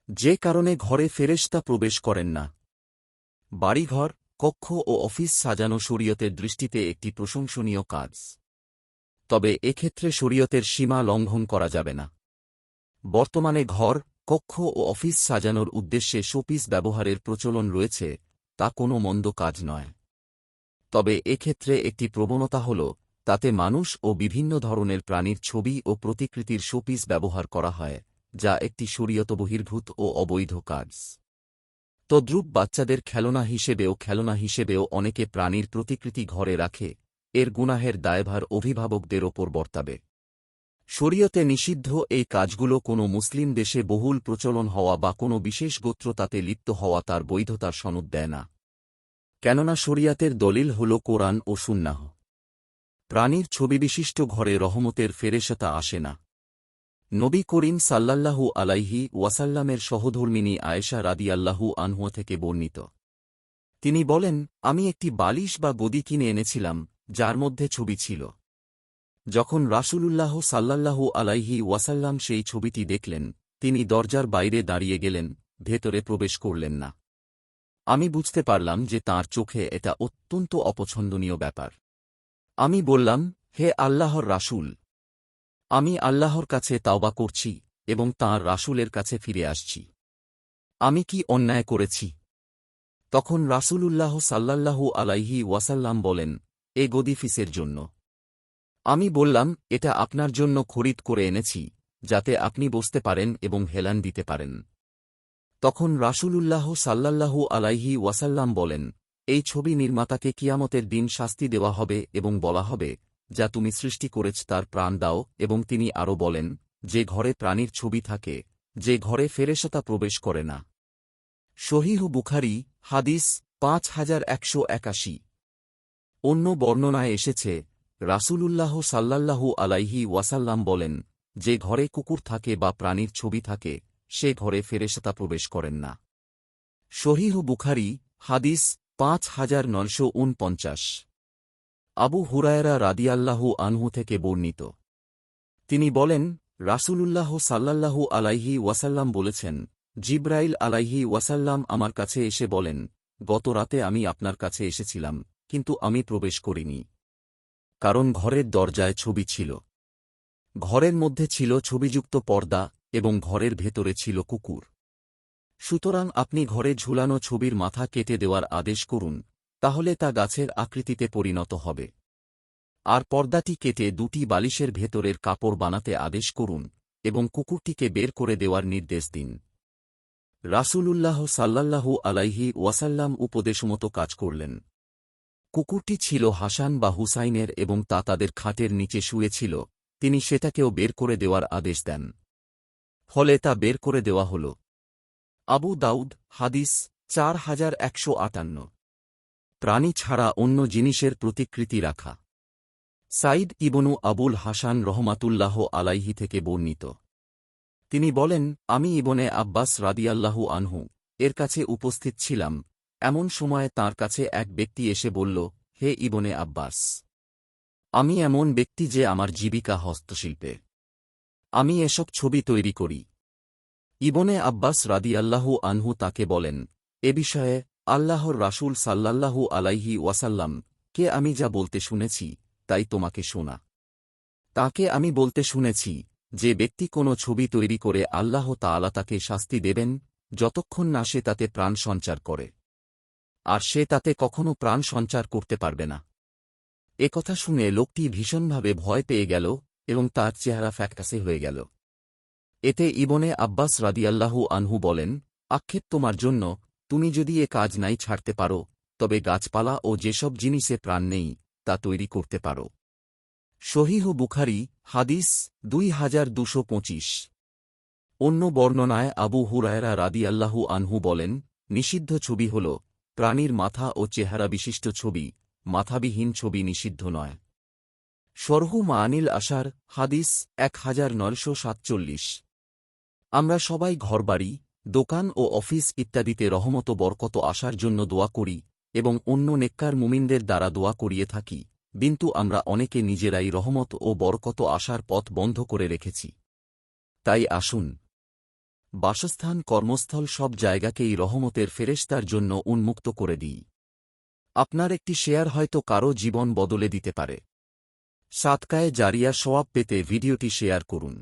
যে কারণে ঘরে ফেরেশতা প্রবেশ করেন না। বাড়িঘর, কক্ষ ও অফিস সাজানো শরীয়তের দৃষ্টিতে একটি প্রশংসনীয় কাজ। তবে এক্ষেত্রে শরীয়তের সীমা লঙ্ঘন করা যাবে না। বর্তমানে ঘর, কক্ষ ও অফিস সাজানোর উদ্দেশ্যে শোপিস ব্যবহারের প্রচলন রয়েছে, তা কোনো মন্দ কাজ নয়। তবে এক্ষেত্রে একটি প্রবণতা হল, তাতে মানুষ ও বিভিন্ন ধরনের প্রাণীর ছবি ও প্রতিকৃতির শোপিস ব্যবহার করা হয়, যা একটি শরীয়তবহির্ভূত ও অবৈধ কাজ। তদ্রূপ বাচ্চাদের খেলনা হিসেবেও অনেকে প্রাণীর প্রতিকৃতি ঘরে রাখে, এর গুনাহের দায়ভার অভিভাবকদের ওপর বর্তাবে। শরীয়তে নিষিদ্ধ এই কাজগুলো কোনো মুসলিম দেশে বহুল প্রচলন হওয়া বা কোনো বিশেষ গোত্র তাতে লিপ্ত হওয়া তার বৈধতার সনদ দেয় না। কেননা শরিয়াতের দলিল হল কোরআন ও সুন্নাহ। প্রাণীর ছবিবিশিষ্ট ঘরে রহমতের ফেরেশতা আসে না। নবী করিম সাল্লাল্লাহু আলাইহি ওয়াসাল্লামের সহধর্মিণী আয়েশা রাদিয়াল্লাহু আনহা থেকে বর্ণিত। তিনি বলেন, আমি একটি বালিশ বা গদি কিনে এনেছিলাম, যার মধ্যে ছবি ছিল। যখন রাসূলুল্লাহ সাল্লাল্লাহু আলাইহি ওয়াসাল্লাম সেই ছবিটি দেখলেন, তিনি দরজার বাইরে দাঁড়িয়ে গেলেন, ভেতরে প্রবেশ করলেন না। আমি বুঝতে পারলাম যে তাঁর চোখে এটা অত্যন্ত অপছন্দনীয় ব্যাপার। আমি বললাম, হে আল্লাহর রাসূল, আমি আল্লাহর কাছে তাওবা করছি এবং তাঁর রাসূলের কাছে ফিরে আসছি। আমি কি অন্যায় করেছি? তখন রাসূলুল্লাহ সাল্লাল্লাহু আলাইহি ওয়াসাল্লাম বলেন, এ গদি ফিসের জন্য। আমি বললাম, এটা আপনার জন্য খরিদ করে এনেছি, যাতে আপনি বসতে পারেন এবং হেলান দিতে পারেন। তখন রাসূলুল্লাহ সাল্লাল্লাহু আলাইহি ওয়াসাল্লাম বলেন, এই ছবি নির্মাতাকে কিয়ামতের দিন শাস্তি দেওয়া হবে এবং বলা হবে, যা তুমি সৃষ্টি করেছ তার প্রাণ দাও। এবং তিনি আরও বলেন, যে ঘরে প্রাণীর ছবি থাকে, যে ঘরে ফেরেশতা প্রবেশ করে না। সহিহ বুখারী, হাদিস ৫১৮১। অন্য বর্ণনায় এসেছে, রাসূলুল্লাহ সাল্লাল্লাহু আলাইহি ওয়াসাল্লাম বলেন, যে ঘরে কুকুর থাকে বা প্রাণীর ছবি থাকে, সে ঘরে ফেরেশতা প্রবেশ করেন না। সহিহ বুখারী, হাদিস ৫৯৪৯। আবু হুরায়রা রাদিয়াল্লাহু আনহু থেকে বর্ণিত। তিনি বলেন, রাসূলুল্লাহ সাল্লাল্লাহু আলাইহি ওয়াসাল্লাম বলেছেন, জিবরাইল আলাইহি ওয়াসাল্লাম আমার কাছে এসে বলেন, গত রাতে আমি আপনার কাছে এসেছিলাম, কিন্তু আমি প্রবেশ করিনি। কারণ ঘরের দরজায় ছবি ছিল। ঘরের মধ্যে ছিল ছবিযুক্ত পর্দা এবং ঘরের ভেতরে ছিল কুকুর। সুতরাং আপনি ঘরে ঝুলানো ছবির মাথা কেটে দেওয়ার আদেশ করুন, তাহলে তা গাছের আকৃতিতে পরিণত হবে। আর পর্দাটি কেটে দুটি বালিশের ভেতরের কাপড় বানাতে আদেশ করুন এবং কুকুরটিকে বের করে দেওয়ার নির্দেশ দিন। রাসূলুল্লাহ সাল্লাল্লাহু আলাইহি ওয়াসাল্লাম উপদেশমতো কাজ করলেন। কুকুরটি ছিল হাসান বা হুসাইনের এবং তা তাদের খাটের নিচে শুয়েছিল, তিনি সেটাকেও বের করে দেওয়ার আদেশ দেন। ফলে তা বের করে দেওয়া হল। আবু দাউদ, হাদিস ৪১৫৮। প্রাণী ছাড়া অন্য জিনিসের প্রতিকৃতি রাখা। সাইদ ইবনু আবুল হাসান রহমাতুল্লাহ আলাইহি থেকে বর্ণিত। তিনি বলেন, আমি ইবনে আব্বাস রাদিয়াল্লাহু আনহু এর কাছে উপস্থিত ছিলাম, এমন সময়ে তাঁর কাছে এক ব্যক্তি এসে বলল, হে ইবনে আব্বাস, আমি এমন ব্যক্তি যে আমার জীবিকা হস্তশিল্পে। আমি এসব ছবি তৈরি করি। ইবনে আব্বাস রাদিয়াল্লাহু আনহু তাকে বলেন, এ বিষয়ে আল্লাহর রাসূল সাল্লাল্লাহু আলাইহি ওয়াসাল্লাম কে আমি যা বলতে শুনেছি, তাই তোমাকে শোনা। তাকে আমি বলতে শুনেছি, যে ব্যক্তি কোনো ছবি তৈরি করে আল্লাহ তাআলা তাকে শাস্তি দেবেন, যতক্ষণ না সে তাতে প্রাণ সঞ্চার করে। আর সে তাতে কখনো প্রাণ সঞ্চার করতে পারবে না। কথা শুনে লোকটি ভীষণভাবে ভয় পেয়ে গেল এবং তার চেহারা ফ্যাকাশে হয়ে গেল। এতে ইবনে আব্বাস রাদিয়াল্লাহু আনহু বলেন, আক্ষেপ তোমার জন্য, তুমি যদি এ কাজ নাই ছাড়তে পারো, তবে গাছপালা ও যেসব জিনিসে প্রাণ নেই, তা তৈরি করতে পারো। সহিহ বুখারী, হাদিস ২২২৫। অন্য বর্ণনায় আবু হুরায়রা রাদিয়াল্লাহু আনহু বলেন, নিষিদ্ধ ছবি হল প্রাণীর মাথা ও চেহারা বিশিষ্ট ছবি, মাথাবিহীন ছবি নিষিদ্ধ নয়। শরহু মাআনিল আশার, হাদিস ১৯৪৭। আমরা সবাই ঘরবাড়ি, দোকান ও অফিস ইত্যাদিতে রহমত ও বরকত আসার জন্য দোয়া করি এবং অন্য নেককার মুমিনদের দ্বারা দোয়া করিয়ে থাকি, কিন্তু আমরা অনেকে নিজেরাই রহমত ও বরকত আসার পথ বন্ধ করে রেখেছি। তাই আসুন বাসস্থান, কর্মস্থল সব জায়গাকেই রহমতের ফেরেশতার জন্য উন্মুক্ত করে দিই। আপনার একটি শেয়ার হয়তো কারও জীবন বদলে দিতে পারে। সাদকায়ে জারিয়া সওয়াব পেতে ভিডিওটি শেয়ার করুন।